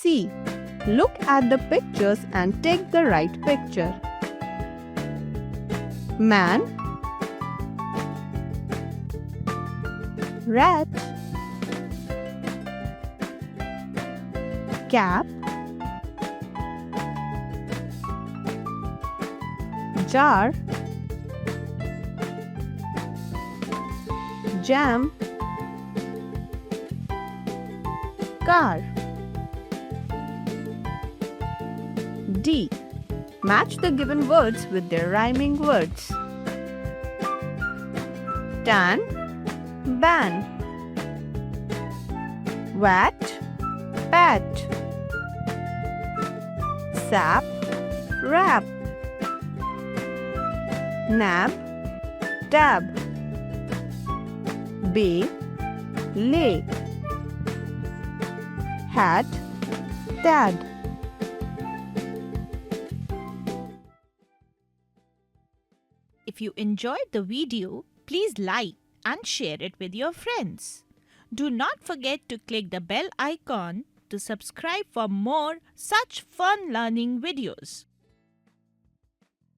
C. Look at the pictures and take the right picture. Man, rat, cap, jar, jam, car. D. Match the given words with their rhyming words. Tan, ban. Wat, pat. Sap, rap. Nab, dab. Bay, lay. Hat, dad. If you enjoyed the video, please like and share it with your friends. Do not forget to click the bell icon to subscribe for more such fun learning videos.